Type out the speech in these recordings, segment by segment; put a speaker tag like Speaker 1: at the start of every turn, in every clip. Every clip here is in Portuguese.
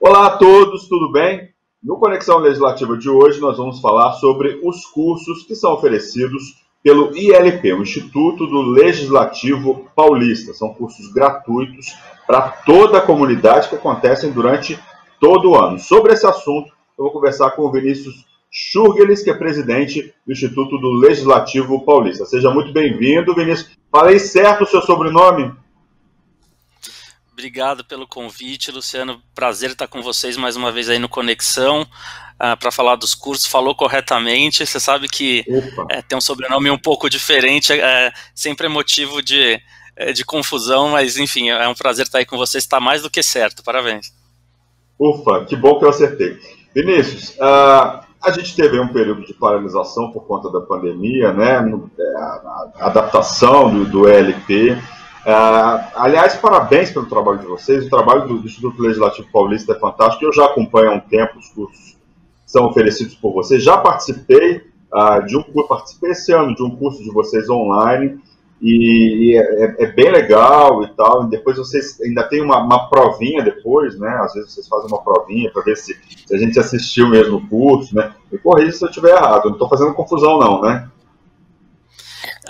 Speaker 1: Olá a todos, tudo bem? No Conexão Legislativa de hoje, nós vamos falar sobre os cursos que são oferecidos pelo ILP, o Instituto do Legislativo Paulista. São cursos gratuitos para toda a comunidade que acontecem durante todo o ano. Sobre esse assunto, eu vou conversar com o Vinícius Schurgelis, que é presidente do Instituto do Legislativo Paulista. Seja muito bem-vindo, Vinícius. Falei certo o seu sobrenome?
Speaker 2: Obrigado pelo convite, Luciano. Prazer estar com vocês mais uma vez aí no Conexão para falar dos cursos. Falou corretamente. Você sabe que tem um sobrenome um pouco diferente, sempre é motivo de confusão, mas enfim, é um prazer estar aí com vocês. Está mais do que certo. Parabéns.
Speaker 1: Ufa, que bom que eu acertei. Vinícius, a gente teve um período de paralisação por conta da pandemia, né? A adaptação do ELP. Aliás, parabéns pelo trabalho de vocês. O trabalho do Instituto Legislativo Paulista é fantástico. Eu já acompanho há um tempo os cursos que são oferecidos por vocês. Já participei de um curso, participei esse ano de um curso de vocês online e é bem legal e tal. E depois vocês ainda tem uma provinha depois, né? Às vezes vocês fazem uma provinha para ver se a gente assistiu mesmo o curso, né? Me corrija se eu estiver errado. Eu não estou fazendo confusão não, né?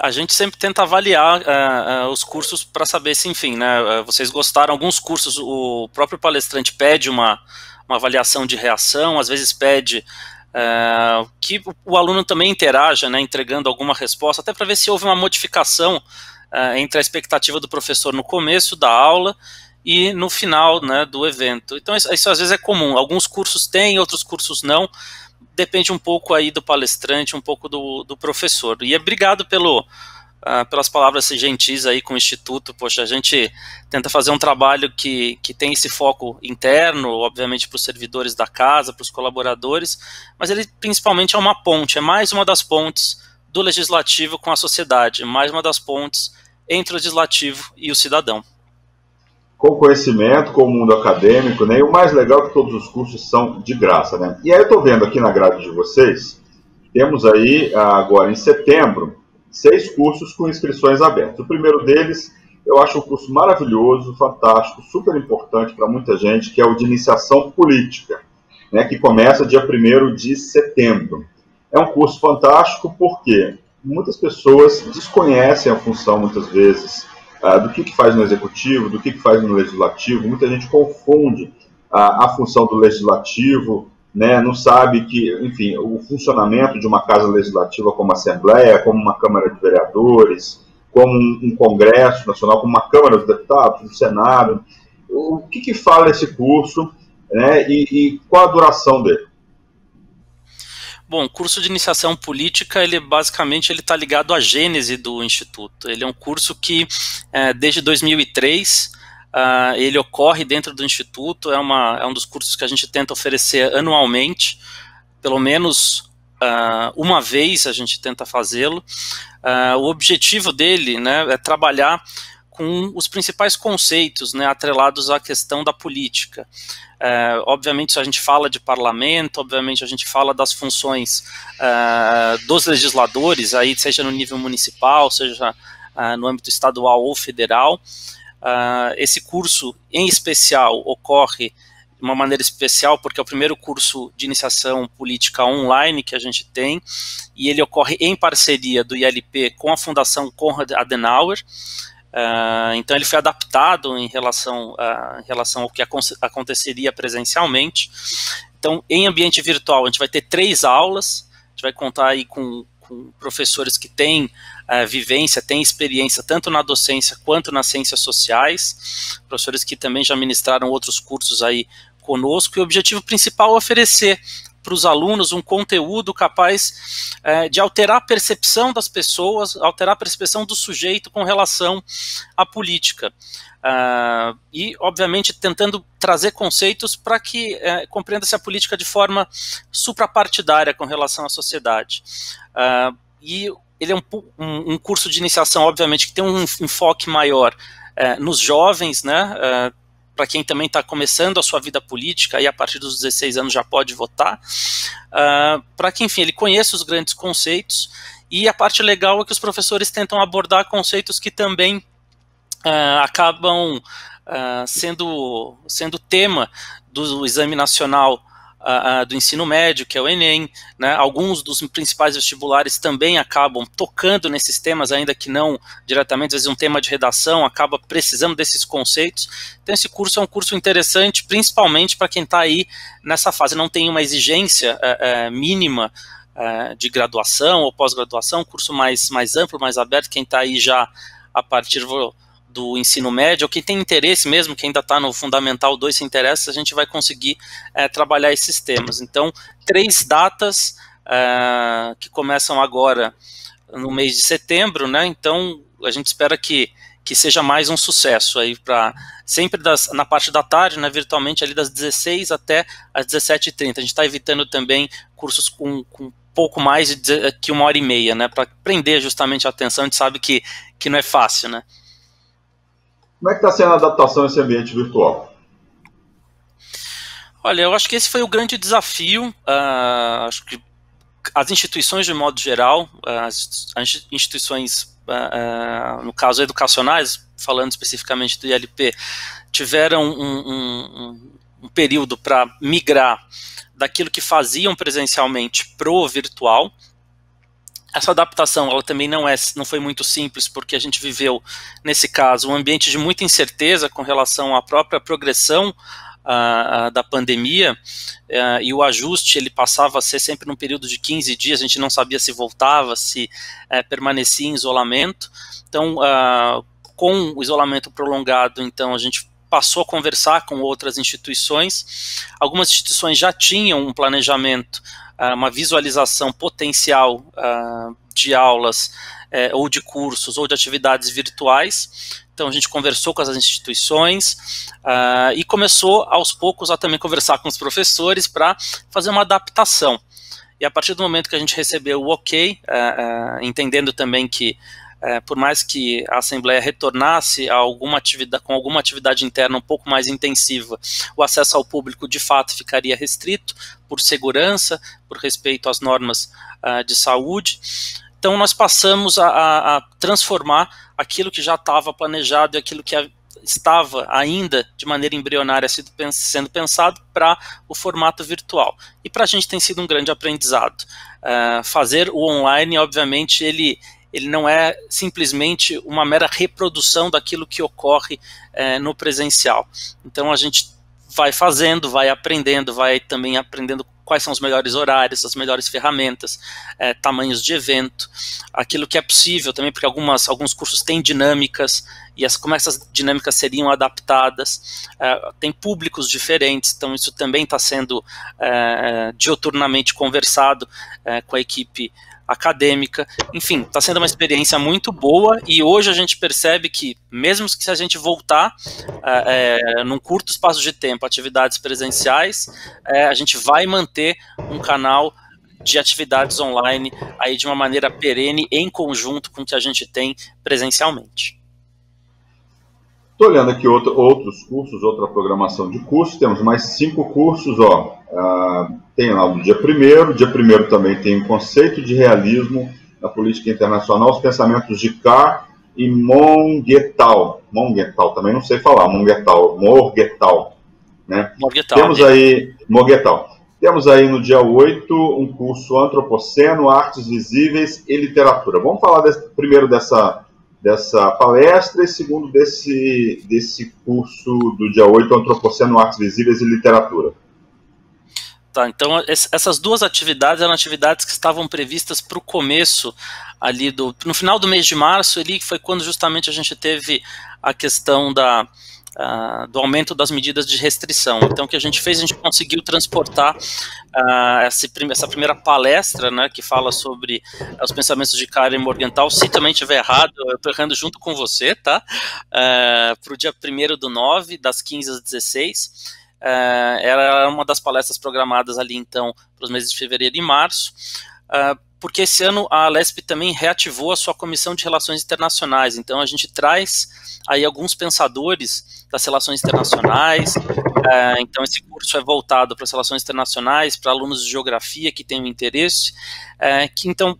Speaker 2: A gente sempre tenta avaliar os cursos para saber se, enfim, né, vocês gostaram. Alguns cursos, o próprio palestrante pede uma avaliação de reação, às vezes pede que o aluno também interaja, né, entregando alguma resposta, até para ver se houve uma modificação entre a expectativa do professor no começo da aula e no final, né, do evento. Então isso às vezes é comum. Alguns cursos têm, outros cursos não. Depende um pouco aí do palestrante, um pouco do professor. E obrigado pelas palavras gentis aí com o Instituto. Poxa, a gente tenta fazer um trabalho que tem esse foco interno, obviamente para os servidores da casa, para os colaboradores, mas ele principalmente é uma ponte, é mais uma das pontes do legislativo com a sociedade, mais uma das pontes entre o legislativo e o cidadão.
Speaker 1: Com conhecimento, com o mundo acadêmico, né? E o mais legal é que todos os cursos são de graça, né? E aí eu estou vendo aqui na grade de vocês, temos aí agora em setembro 6 cursos com inscrições abertas. O primeiro deles, eu acho um curso maravilhoso, fantástico, super importante para muita gente, que é o de iniciação política, né? Que começa dia 1º de setembro. É um curso fantástico porque muitas pessoas desconhecem a função, muitas vezes, do que faz no executivo, do que faz no legislativo. Muita gente confunde a função do legislativo, né? Não sabe que, enfim, o funcionamento de uma casa legislativa como a Assembleia, como uma Câmara de Vereadores, como um Congresso Nacional, como uma Câmara dos Deputados, um Senado. O que fala esse curso, né? E qual a duração dele?
Speaker 2: Bom, o curso de iniciação política, ele basicamente está ligado à gênese do Instituto. Ele é um curso que, desde 2003, ele ocorre dentro do Instituto, é um dos cursos que a gente tenta oferecer anualmente, pelo menos uma vez a gente tenta fazê-lo. O objetivo dele, né, é trabalhar com os principais conceitos, né, atrelados à questão da política. Obviamente, se a gente fala de parlamento, obviamente a gente fala das funções dos legisladores, aí, seja no nível municipal, seja no âmbito estadual ou federal. Esse curso, em especial, ocorre de uma maneira especial, porque é o primeiro curso de iniciação política online que a gente tem, e ele ocorre em parceria do ILP com a Fundação Konrad Adenauer. Então ele foi adaptado em relação ao que aconteceria presencialmente. Então, em ambiente virtual, a gente vai ter 3 aulas, a gente vai contar aí com professores que têm vivência, têm experiência tanto na docência quanto nas ciências sociais, professores que também já ministraram outros cursos aí conosco, e o objetivo principal é oferecer para os alunos um conteúdo capaz de alterar a percepção das pessoas, alterar a percepção do sujeito com relação à política. E, obviamente, tentando trazer conceitos para que compreenda-se a política de forma suprapartidária com relação à sociedade. E ele é um curso de iniciação, obviamente, que tem um enfoque maior nos jovens, né? Para quem também está começando a sua vida política e a partir dos 16 anos já pode votar, para que, enfim, ele conheça os grandes conceitos. E a parte legal é que os professores tentam abordar conceitos que também acabam sendo tema do Exame Nacional do Ensino Médio, que é o Enem, né? Alguns dos principais vestibulares também acabam tocando nesses temas, ainda que não diretamente, às vezes um tema de redação acaba precisando desses conceitos. Então esse curso é um curso interessante, principalmente para quem está aí nessa fase, não tem uma exigência mínima de graduação ou pós-graduação, um curso mais amplo, mais aberto, quem está aí já a partir do ensino médio, ou quem tem interesse mesmo, quem ainda está no Fundamental 2 se interessa, a gente vai conseguir trabalhar esses temas. Então, 3 datas que começam agora no mês de setembro, né? Então, a gente espera que seja mais um sucesso aí, sempre na parte da tarde, né, virtualmente ali das 16 até as 17h30. A gente está evitando também cursos com pouco mais que 1h30, né, para prender justamente a atenção. A gente sabe que não é fácil, né?
Speaker 1: Como é que está sendo a adaptação a esse ambiente virtual?
Speaker 2: Olha, eu acho que esse foi o grande desafio. Acho que as instituições, de modo geral, as instituições, no caso educacionais, falando especificamente do ILP, tiveram um período para migrar daquilo que faziam presencialmente para o virtual. Essa adaptação, ela também não foi muito simples, porque a gente viveu, nesse caso, um ambiente de muita incerteza com relação à própria progressão da pandemia, e o ajuste ele passava a ser sempre num período de 15 dias, a gente não sabia se voltava, se permanecia em isolamento. Então, com o isolamento prolongado, então a gente passou a conversar com outras instituições. Algumas instituições já tinham um planejamento, uma visualização potencial de aulas ou de cursos ou de atividades virtuais. Então a gente conversou com as instituições e começou aos poucos a também conversar com os professores para fazer uma adaptação. E a partir do momento que a gente recebeu o ok, entendendo também que por mais que a Assembleia retornasse a com alguma atividade interna um pouco mais intensiva, o acesso ao público de fato ficaria restrito por segurança, por respeito às normas de saúde. Então nós passamos a transformar aquilo que já estava planejado e aquilo que estava ainda de maneira embrionária sendo pensado para o formato virtual. E para a gente tem sido um grande aprendizado. Fazer o online, obviamente, ele não é simplesmente uma mera reprodução daquilo que ocorre no presencial. Então a gente vai fazendo, vai aprendendo, vai também aprendendo quais são os melhores horários, as melhores ferramentas, tamanhos de evento, aquilo que é possível também, porque alguns cursos têm dinâmicas, e como essas dinâmicas seriam adaptadas, tem públicos diferentes, então isso também está sendo dioturnamente conversado com a equipe acadêmica. Enfim, está sendo uma experiência muito boa, e hoje a gente percebe que, mesmo que se a gente voltar num curto espaço de tempo, atividades presenciais, a gente vai manter um canal de atividades online aí de uma maneira perene, em conjunto com o que a gente tem presencialmente.
Speaker 1: Estou olhando aqui outros cursos, outra programação de cursos. Temos mais 5 cursos, tem lá o dia 1º. Dia 1º também tem o conceito de realismo na política internacional, os pensamentos de Carr e Morgenthau, também não sei falar, Morgenthau, né? Temos aí Morgenthau. Temos aí no dia 8 um curso Antropoceno, Artes Visíveis e Literatura. Vamos falar primeiro dessa palestra, e segundo desse curso do dia 8, Antropoceno, Artes Visíveis e Literatura.
Speaker 2: Tá, então essas duas atividades eram atividades que estavam previstas para o começo ali no final do mês de março, ali foi quando justamente a gente teve a questão do aumento das medidas de restrição. Então o que a gente fez, a gente conseguiu transportar essa primeira palestra, né, que fala sobre os pensamentos de Carr e Morgenthau. Se também estiver errado, eu estou errando junto com você, tá? Para o dia 1º/9, das 15 às 16. Era uma das palestras programadas ali, então, para os meses de fevereiro e março, porque esse ano a Alesp também reativou a sua comissão de relações internacionais. Então a gente traz aí alguns pensadores das relações internacionais. Então esse curso é voltado para as relações internacionais, para alunos de geografia que tenham interesse, que então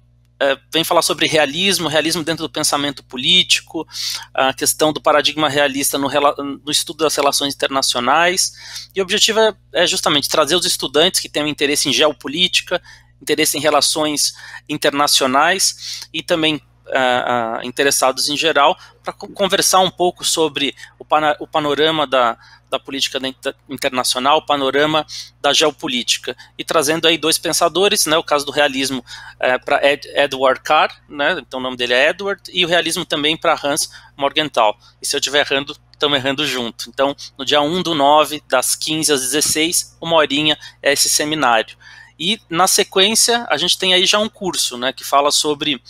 Speaker 2: vem falar sobre realismo dentro do pensamento político, a questão do paradigma realista no estudo das relações internacionais, e o objetivo é justamente trazer os estudantes que têm um interesse em geopolítica, interesse em relações internacionais e também interessados em geral, para conversar um pouco sobre o panorama da política internacional, o panorama da geopolítica, e trazendo aí dois pensadores, né, o caso do realismo para Edward Carr, né, então o nome dele é Edward, e o realismo também para Hans Morgenthau, e se eu estiver errando, estamos errando junto. Então, no dia 1/9, das 15 às 16, 1 horinha é esse seminário. E, na sequência, a gente tem aí já um curso, né, que fala sobre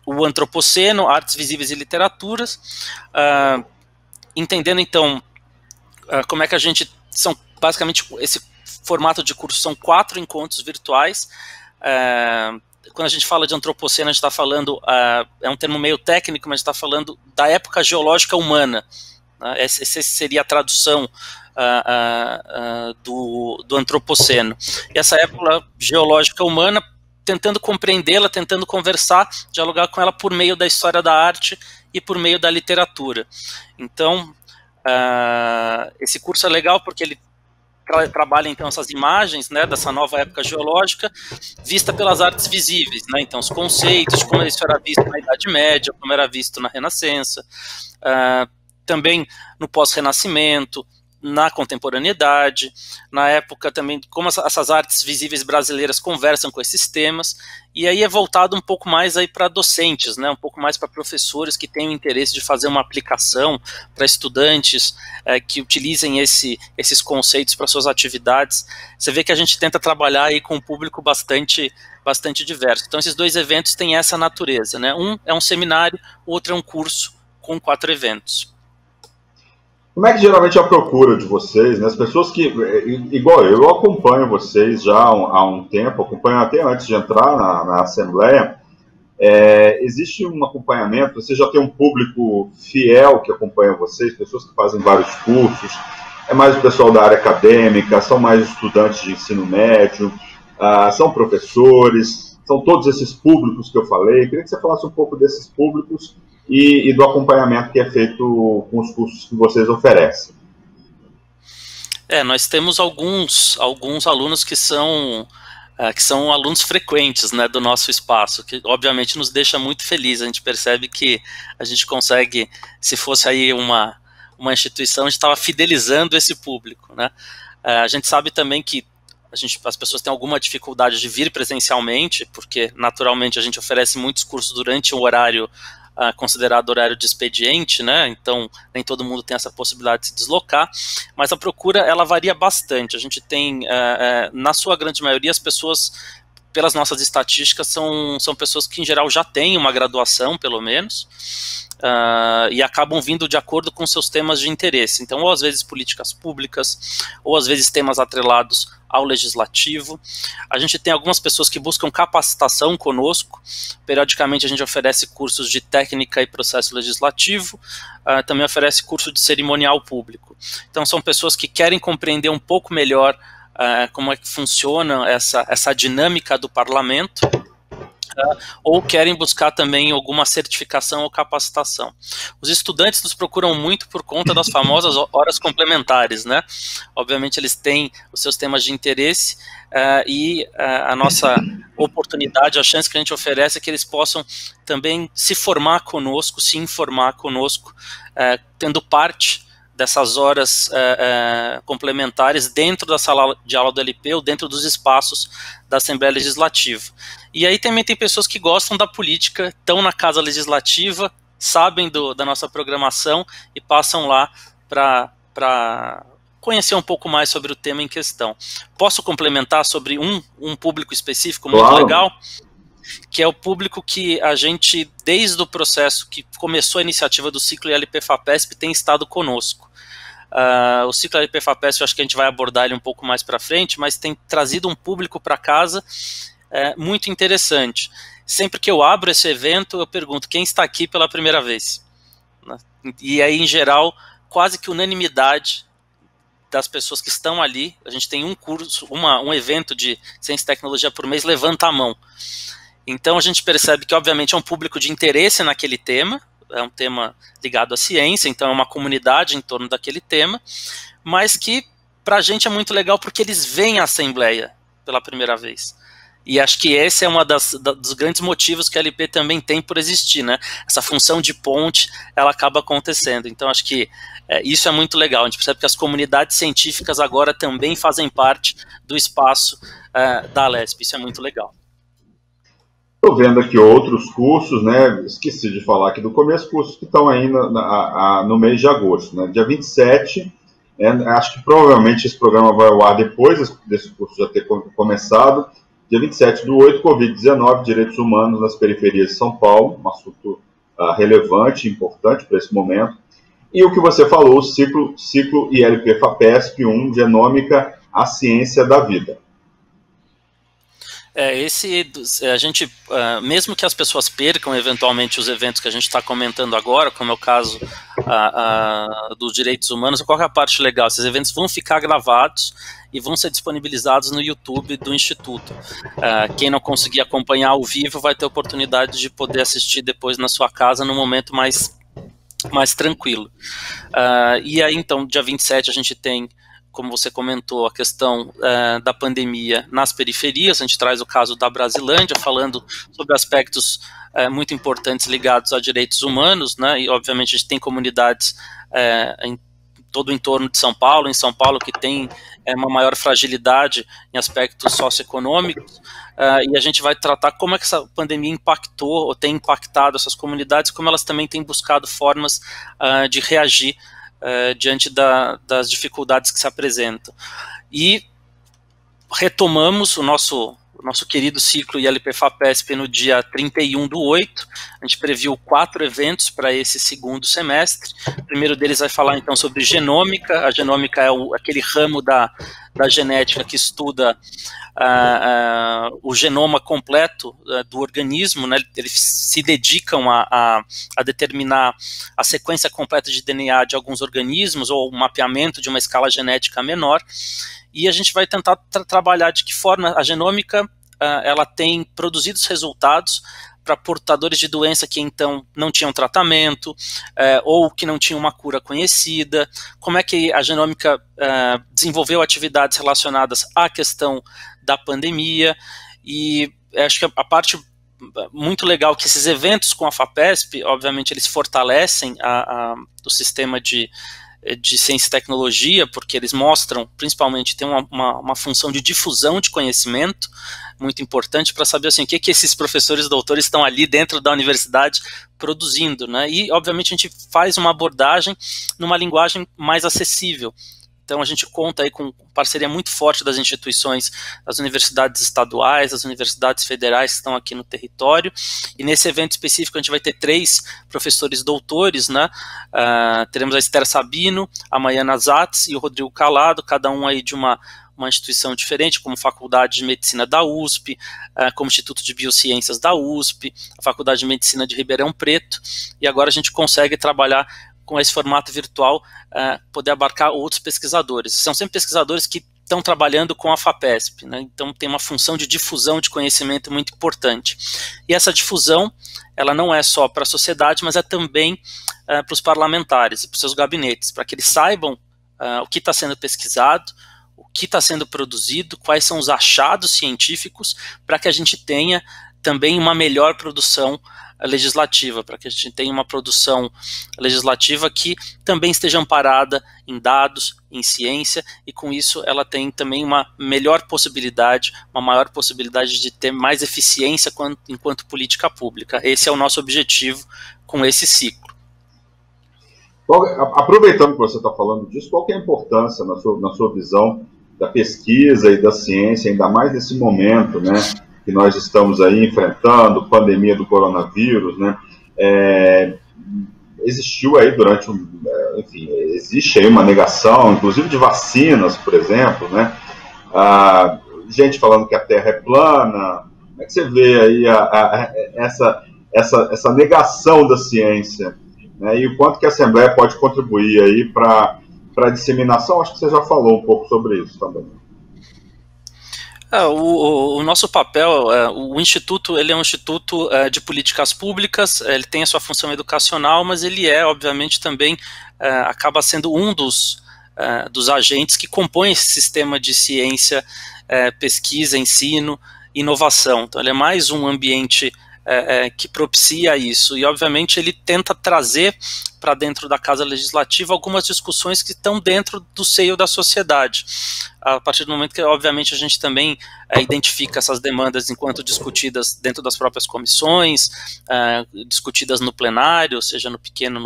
Speaker 2: o Antropoceno, Artes Visíveis e Literaturas, entendendo, então, como é que a gente... basicamente, esse formato de curso são 4 encontros virtuais. Quando a gente fala de Antropoceno, a gente está falando... é um termo meio técnico, mas a gente está falando da época geológica humana. Essa seria a tradução do Antropoceno. E essa época geológica humana, tentando compreendê-la, tentando conversar, dialogar com ela por meio da história da arte e por meio da literatura. Então, esse curso é legal porque ele trabalha então essas imagens, né, dessa nova época geológica vista pelas artes visíveis, né, então os conceitos, como isso era visto na Idade Média, como era visto na Renascença, também no pós-renascimento, na contemporaneidade, na época também, como essas artes visíveis brasileiras conversam com esses temas, e aí é voltado um pouco mais aí para docentes, né, um pouco mais para professores que têm o interesse de fazer uma aplicação, para estudantes que utilizem esses conceitos para suas atividades. Você vê que a gente tenta trabalhar aí com um público bastante diverso. Então esses dois eventos têm essa natureza, né? Um é um seminário, o outro é um curso com 4 eventos.
Speaker 1: Como é que geralmente é a procura de vocês, né? As pessoas que, igual eu acompanho vocês já há um tempo, acompanho até antes de entrar na Assembleia, existe um acompanhamento, você já tem um público fiel que acompanha vocês, pessoas que fazem vários cursos, é mais o pessoal da área acadêmica, são mais estudantes de ensino médio, são professores, são todos esses públicos que eu falei. Eu queria que você falasse um pouco desses públicos e do acompanhamento que é feito com os cursos que vocês oferecem.
Speaker 2: Nós temos alguns alunos que são alunos frequentes, né, do nosso espaço, que obviamente nos deixa muito felizes. A gente percebe que a gente consegue, se fosse aí uma instituição, a gente estava fidelizando esse público, né? A gente sabe também que as pessoas têm alguma dificuldade de vir presencialmente, porque naturalmente a gente oferece muitos cursos durante um horário considerado horário de expediente, né? Então nem todo mundo tem essa possibilidade de se deslocar, mas a procura ela varia bastante. A gente tem, na sua grande maioria, as pessoas, pelas nossas estatísticas, são pessoas que em geral já têm uma graduação, pelo menos, e acabam vindo de acordo com seus temas de interesse. Então, ou às vezes políticas públicas, ou às vezes temas atrelados ao legislativo. A gente tem algumas pessoas que buscam capacitação conosco. Periodicamente a gente oferece cursos de técnica e processo legislativo, também oferece curso de cerimonial público. Então são pessoas que querem compreender um pouco melhor como é que funciona essa dinâmica do parlamento, ou querem buscar também alguma certificação ou capacitação. Os estudantes nos procuram muito por conta das famosas horas complementares, né? Obviamente eles têm os seus temas de interesse e a nossa oportunidade, a chance que a gente oferece é que eles possam também se formar conosco, se informar conosco, tendo parte dessas horas complementares dentro da sala de aula do LP ou dentro dos espaços da Assembleia Legislativa. E aí também tem pessoas que gostam da política, estão na Casa Legislativa, sabem da nossa programação e passam lá para conhecer um pouco mais sobre o tema em questão. Posso complementar sobre um público específico muito legal? Que é o público que a gente, desde o processo que começou a iniciativa do ciclo ILP-FAPESP, tem estado conosco. O ciclo ILP-FAPESP, eu acho que a gente vai abordar ele um pouco mais para frente, mas tem trazido um público para casa muito interessante. Sempre que eu abro esse evento, eu pergunto quem está aqui pela primeira vez. E aí, em geral, quase que unanimidade das pessoas que estão ali. A gente tem um curso, um evento de ciência e tecnologia por mês, levanta a mão. Então a gente percebe que, obviamente, é um público de interesse naquele tema, é um tema ligado à ciência, então é uma comunidade em torno daquele tema, mas que para a gente é muito legal porque eles veem a Assembleia pela primeira vez. E acho que esse é um dos grandes motivos que a LP também tem por existir, né? Essa função de ponte, ela acaba acontecendo. Então acho que isso é muito legal. A gente percebe que as comunidades científicas agora também fazem parte do espaço da Alesp. Isso é muito legal.
Speaker 1: Estou vendo aqui outros cursos, né? Esqueci de falar aqui do começo, cursos que estão aí no mês de agosto, né? Dia 27, acho que provavelmente esse programa vai ao ar depois desse curso já ter começado. Dia 27/8, Covid-19, Direitos Humanos nas Periferias de São Paulo, um assunto relevante, importante para esse momento. E o que você falou, o ciclo ILP-FAPESP 1, Genômica, a Ciência da Vida.
Speaker 2: A gente, mesmo que as pessoas percam eventualmente os eventos que a gente está comentando agora, como é o caso dos direitos humanos, qual é a parte legal? Esses eventos vão ficar gravados e vão ser disponibilizados no YouTube do Instituto. Quem não conseguir acompanhar ao vivo vai ter a oportunidade de poder assistir depois na sua casa, num momento mais tranquilo. E aí, então, dia 27 a gente tem, como você comentou, a questão da pandemia nas periferias. A gente traz o caso da Brasilândia, falando sobre aspectos muito importantes ligados a direitos humanos, né? E obviamente a gente tem comunidades em todo o entorno de São Paulo, que tem uma maior fragilidade em aspectos socioeconômicos, e a gente vai tratar como é que essa pandemia impactou ou tem impactado essas comunidades, como elas também têm buscado formas de reagir diante das dificuldades que se apresentam. E retomamos o nosso querido ciclo ILP-FAPESP no dia 31/8. A gente previu 4 eventos para esse segundo semestre. O primeiro deles vai falar então sobre genômica. A genômica é aquele ramo da genética que estuda o genoma completo do organismo, né? Eles se dedicam a determinar a sequência completa de DNA de alguns organismos ou o mapeamento de uma escala genética menor. E a gente vai tentar trabalhar de que forma a genômica ela tem produzido os resultados para portadores de doença que então não tinham tratamento ou que não tinham uma cura conhecida, como é que a genômica desenvolveu atividades relacionadas à questão da pandemia. E acho que a parte muito legal que esses eventos com a FAPESP, obviamente eles fortalecem o sistema de ciência e tecnologia, porque eles mostram, principalmente, tem uma função de difusão de conhecimento muito importante para saber assim, o que esses professores e doutores estão ali dentro da universidade produzindo, né? E, obviamente, a gente faz uma abordagem numa linguagem mais acessível. Então, a gente conta aí com parceria muito forte das instituições, das universidades estaduais, das universidades federais que estão aqui no território. E nesse evento específico, a gente vai ter 3 professores doutores, né? Teremos a Esther Sabino, a Maiana Zatz e o Rodrigo Calado, cada um aí de uma instituição diferente, como Faculdade de Medicina da USP, como Instituto de Biociências da USP, a Faculdade de Medicina de Ribeirão Preto. E agora a gente consegue trabalhar com esse formato virtual, poder abarcar outros pesquisadores. São sempre pesquisadores que estão trabalhando com a FAPESP, né? Então tem uma função de difusão de conhecimento muito importante. E essa difusão, ela não é só para a sociedade, mas é também para os parlamentares e para os seus gabinetes, para que eles saibam o que está sendo pesquisado, o que está sendo produzido, quais são os achados científicos, para que a gente tenha também uma melhor produção legislativa, para que a gente tenha uma produção legislativa que também esteja amparada em dados, em ciência, e com isso ela tem também uma melhor possibilidade, uma maior possibilidade de ter mais eficiência enquanto política pública. Esse é o nosso objetivo com esse ciclo.
Speaker 1: Aproveitando que você está falando disso, qual que é a importância, na sua visão, da pesquisa e da ciência, ainda mais nesse momento, né, que nós estamos aí enfrentando, pandemia do coronavírus, né? Existiu aí existe aí uma negação, inclusive de vacinas, por exemplo, né? Gente falando que a Terra é plana. Como é que você vê aí essa negação da ciência, né? E o quanto que a Assembleia pode contribuir aí para a disseminação? Acho que você já falou um pouco sobre isso também.
Speaker 2: O nosso papel, o Instituto, ele é um instituto de políticas públicas, ele tem a sua função educacional, mas ele obviamente, também acaba sendo um dos agentes que compõem esse sistema de ciência, pesquisa, ensino, inovação. Então, ele é mais um ambiente que propicia isso, e obviamente ele tenta trazer para dentro da Casa Legislativa algumas discussões que estão dentro do seio da sociedade, a partir do momento que obviamente a gente também identifica essas demandas enquanto discutidas dentro das próprias comissões, discutidas no plenário, seja no pequeno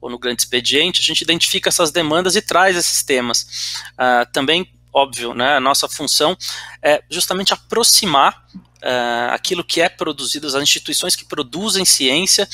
Speaker 2: ou no grande expediente, a gente identifica essas demandas e traz esses temas. Também, óbvio, né, a nossa função é justamente aproximar aquilo que é produzido, as instituições que produzem ciência,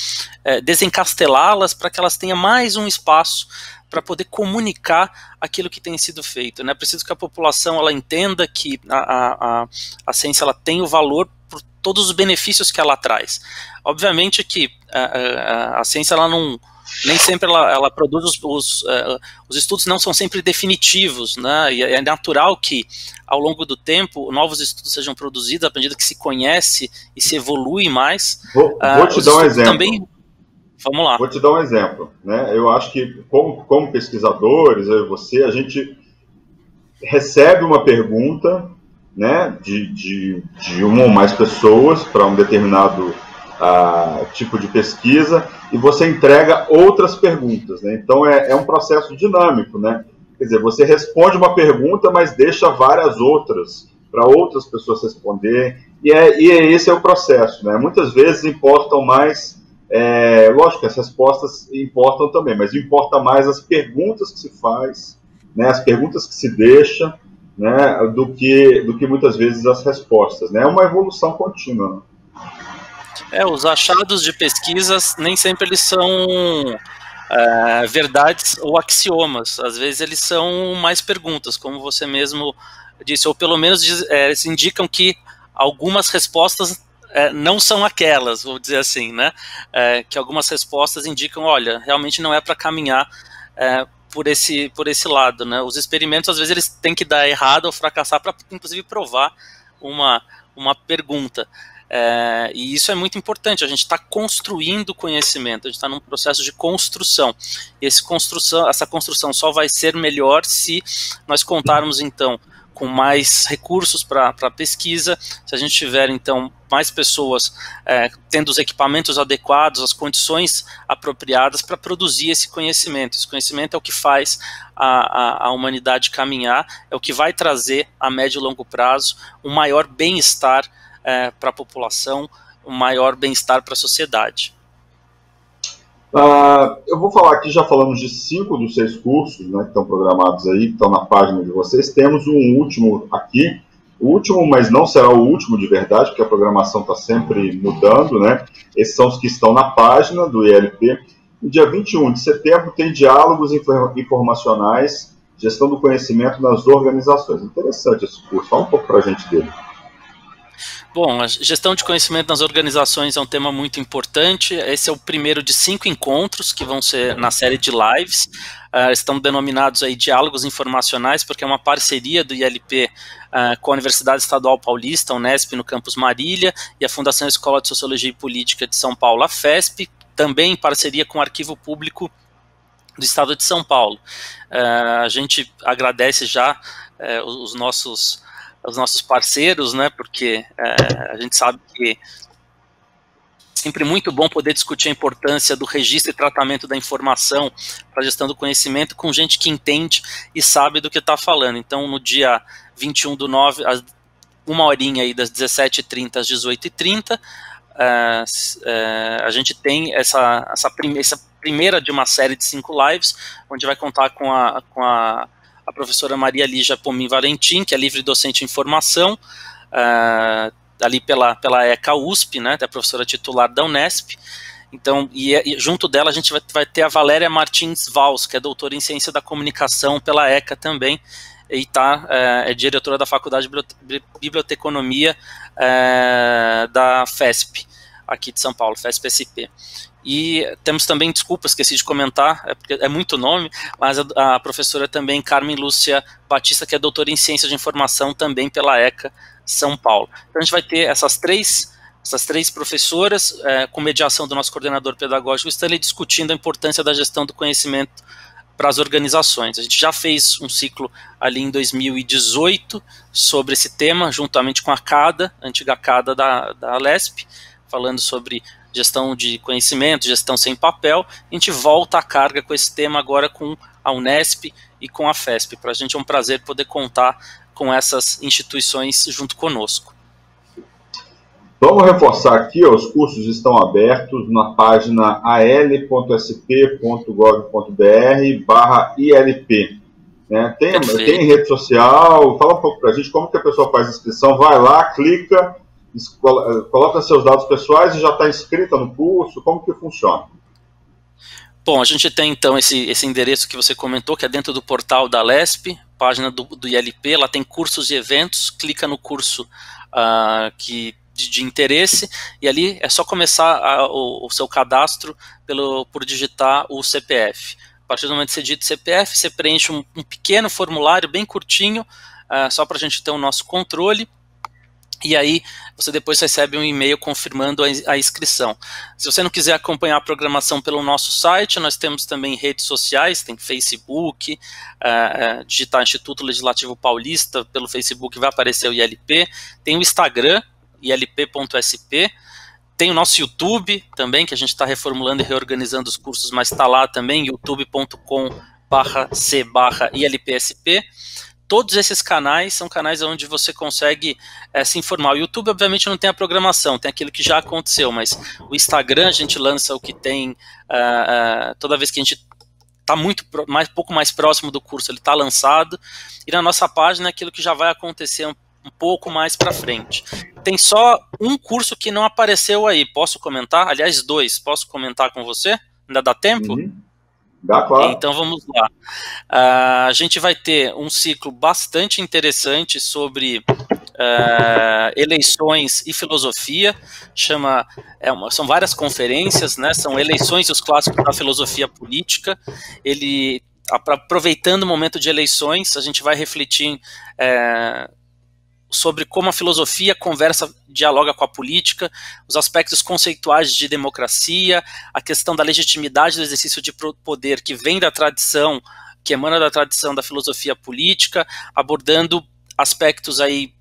Speaker 2: desencastelá-las para que elas tenham mais um espaço para poder comunicar aquilo que tem sido feito. É preciso que a população ela entenda que a ciência ela tem o valor por todos os benefícios que ela traz. Obviamente que a ciência ela não... nem sempre ela produz os estudos não são sempre definitivos, né? E é natural que ao longo do tempo novos estudos sejam produzidos à medida que se conhece e se evolui mais.
Speaker 1: Vou te dar um exemplo.
Speaker 2: Também... Vamos lá.
Speaker 1: Vou te dar um exemplo, né? Eu acho que como pesquisadores, eu e você, a gente recebe uma pergunta, né, de uma ou mais pessoas para um determinado tipo de pesquisa, e você entrega outras perguntas, né? Então é um processo dinâmico, né? Quer dizer, você responde uma pergunta, mas deixa várias outras para outras pessoas responder, e esse é o processo, né? Muitas vezes importam mais, lógico que as respostas importam também, mas importa mais as perguntas que se faz, né? As perguntas que se deixa, né? Do que muitas vezes as respostas, né? É uma evolução contínua, né?
Speaker 2: Os achados de pesquisas nem sempre eles são verdades ou axiomas, às vezes eles são mais perguntas, como você mesmo disse, ou pelo menos eles indicam que algumas respostas não são aquelas, vou dizer assim, né? Que algumas respostas indicam, olha, realmente não é para caminhar por esse lado, né? Os experimentos às vezes eles têm que dar errado ou fracassar para inclusive provar uma pergunta. E isso é muito importante, a gente está construindo conhecimento, a gente está num processo de construção, e essa construção só vai ser melhor se nós contarmos então com mais recursos para pesquisa, se a gente tiver então mais pessoas tendo os equipamentos adequados, as condições apropriadas para produzir esse conhecimento. Esse conhecimento é o que faz a humanidade caminhar, é o que vai trazer a médio e longo prazo um maior bem-estar para a população, um maior bem-estar para a sociedade.
Speaker 1: Eu vou falar aqui, já falamos de 5 dos 6 cursos, né, que estão programados aí, que estão na página de vocês. Temos um último aqui, o último, mas não será o último de verdade, porque a programação está sempre mudando, né? Esses são os que estão na página do ILP. No dia 21 de setembro tem diálogos informacionais, gestão do conhecimento nas organizações. Interessante esse curso, fala um pouco para a gente dele.
Speaker 2: Bom, a gestão de conhecimento nas organizações é um tema muito importante. Esse é o primeiro de 5 encontros que vão ser na série de lives. Estão denominados aí diálogos informacionais, porque é uma parceria do ILP com a Universidade Estadual Paulista, a Unesp, no campus Marília, e a Fundação Escola de Sociologia e Política de São Paulo, a FESP, também em parceria com o Arquivo Público do Estado de São Paulo. A gente agradece já os nossos parceiros, né, porque a gente sabe que é sempre muito bom poder discutir a importância do registro e tratamento da informação para a gestão do conhecimento com gente que entende e sabe do que está falando. Então, no dia 21/9, às 1h aí, das 17h30 às 18h30, a gente tem essa primeira de uma série de 5 lives, onde vai contar com a professora Maria Lígia Pomin Valentim, que é livre docente em formação, ali pela ECA USP, né, a professora titular da Unesp. Então, e junto dela a gente vai ter a Valéria Martins Valls, que é doutora em Ciência da Comunicação pela ECA também, e é diretora da Faculdade de Biblioteconomia da FESP, aqui de São Paulo, FESP-SP. E temos também, desculpa, esqueci de comentar, porque é muito nome, mas a professora também, Carmen Lúcia Batista, que é doutora em Ciência de Informação, também pela ECA São Paulo. Então a gente vai ter essas três professoras, com mediação do nosso coordenador pedagógico, Stanley, discutindo a importância da gestão do conhecimento para as organizações. A gente já fez um ciclo ali em 2018 sobre esse tema, juntamente com a CADA, a antiga CADA da LESP, falando sobre gestão de conhecimento, gestão sem papel. A gente volta à carga com esse tema agora com a Unesp e com a FESP. Para a gente é um prazer poder contar com essas instituições junto conosco.
Speaker 1: Vamos reforçar aqui, os cursos estão abertos na página al.sp.gov.br/ILP. Né? Tem rede social, fala um pouco para a gente como que a pessoa faz a inscrição, vai lá, clica, coloca seus dados pessoais e já está inscrita no curso, como que funciona?
Speaker 2: Bom, a gente tem então esse endereço que você comentou, que é dentro do portal da LESP, página do ILP, lá tem cursos e eventos, clica no curso de interesse, e ali é só começar o seu cadastro por digitar o CPF. A partir do momento que você digita CPF, você preenche um pequeno formulário bem curtinho, só para a gente ter o nosso controle, e aí você depois recebe um e-mail confirmando a inscrição. Se você não quiser acompanhar a programação pelo nosso site, nós temos também redes sociais, tem Facebook, digitar Instituto Legislativo Paulista, pelo Facebook vai aparecer o ILP, tem o Instagram, ilp.sp, tem o nosso YouTube também, que a gente está reformulando e reorganizando os cursos, mas está lá também, youtube.com/c/ilpsp. Todos esses canais são canais onde você consegue se informar. O YouTube, obviamente, não tem a programação, tem aquilo que já aconteceu, mas o Instagram a gente lança o que tem, toda vez que a gente está pouco mais próximo do curso, ele está lançado, e na nossa página é aquilo que já vai acontecer um pouco mais para frente. Tem só um curso que não apareceu aí, posso comentar? Aliás, 2, posso comentar com você? Ainda dá tempo?
Speaker 1: Uhum. Dá, claro.
Speaker 2: Então vamos lá. A gente vai ter um ciclo bastante interessante sobre eleições e filosofia, são várias conferências, né, são eleições e os clássicos da filosofia política. Aproveitando o momento de eleições, a gente vai refletir sobre como a filosofia dialoga com a política, os aspectos conceituais de democracia, a questão da legitimidade do exercício de poder que vem da tradição, que emana da tradição da filosofia política, abordando aspectos aí,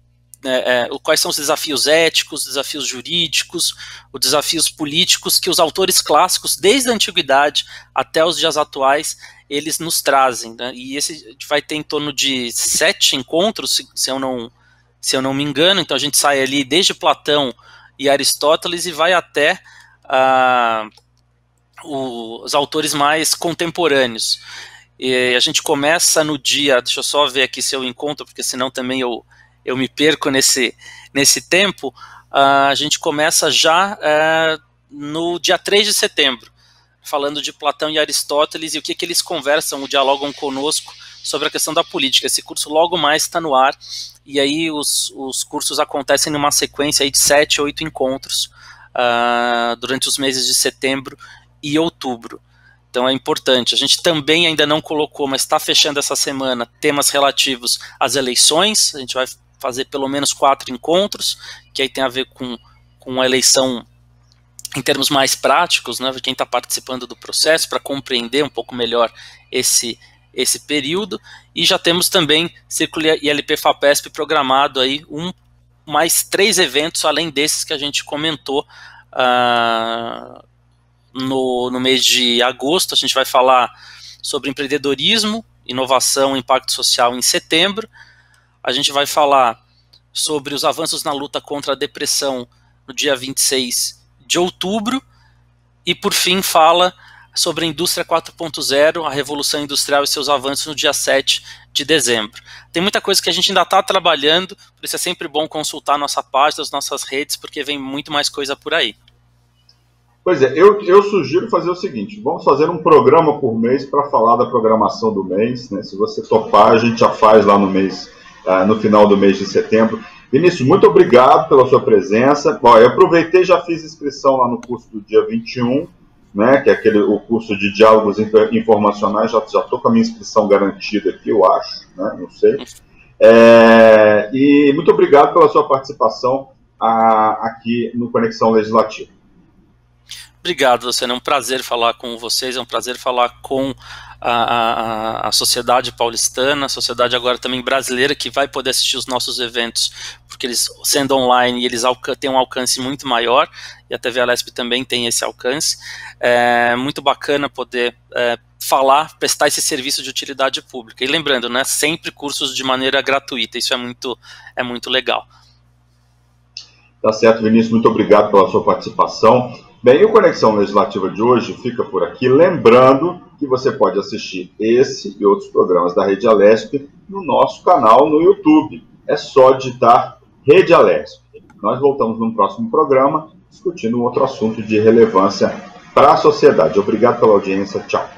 Speaker 2: quais são os desafios éticos, os desafios jurídicos, os desafios políticos que os autores clássicos, desde a antiguidade até os dias atuais, eles nos trazem, né? E esse vai ter em torno de 7 encontros, se eu não me engano. Então a gente sai ali desde Platão e Aristóteles e vai até os autores mais contemporâneos. E a gente começa no dia, deixa eu só ver aqui se eu encontro, porque senão também eu me perco nesse tempo. A gente começa já no dia 3 de setembro, falando de Platão e Aristóteles e o que eles conversam, dialogam conosco sobre a questão da política. Esse curso logo mais está no ar, e aí os cursos acontecem numa sequência aí de 7, 8 encontros durante os meses de setembro e outubro. Então é importante. A gente também ainda não colocou, mas está fechando essa semana, temas relativos às eleições. A gente vai fazer pelo menos 4 encontros, que aí tem a ver com a eleição em termos mais práticos, né, quem está participando do processo, para compreender um pouco melhor esse período. E já temos também Círculo ILP FAPESP programado aí mais 3 eventos além desses que a gente comentou no mês de agosto. A gente vai falar sobre empreendedorismo, inovação e impacto social em setembro. A gente vai falar sobre os avanços na luta contra a depressão no dia 26 de outubro. E por fim fala sobre a indústria 4.0, a revolução industrial e seus avanços no dia 7 de dezembro. Tem muita coisa que a gente ainda está trabalhando, por isso é sempre bom consultar a nossa página, as nossas redes, porque vem muito mais coisa por aí.
Speaker 1: Pois é, eu sugiro fazer o seguinte, vamos fazer um programa por mês para falar da programação do mês, né? Se você topar, a gente já faz lá no final do mês de setembro. Vinícius, muito obrigado pela sua presença. Bom, eu aproveitei e já fiz inscrição lá no curso do dia 21, né, que é o curso de diálogos informacionais, já estou com a minha inscrição garantida aqui, eu acho, né, não sei. E muito obrigado pela sua participação aqui no Conexão Legislativa.
Speaker 2: Obrigado, Luciano. É um prazer falar com vocês, é um prazer falar com a sociedade paulistana, a sociedade agora também brasileira, que vai poder assistir os nossos eventos, porque eles, sendo online, eles têm um alcance muito maior, e a TV Alesp também tem esse alcance. É muito bacana poder falar, prestar esse serviço de utilidade pública. E lembrando, né, sempre cursos de maneira gratuita, isso é muito legal.
Speaker 1: Tá certo, Vinícius, muito obrigado pela sua participação. Bem, e o Conexão Legislativa de hoje fica por aqui, lembrando que você pode assistir esse e outros programas da Rede Alesp no nosso canal no YouTube. É só digitar Rede Alesp. Nós voltamos num próximo programa discutindo um outro assunto de relevância para a sociedade. Obrigado pela audiência, tchau.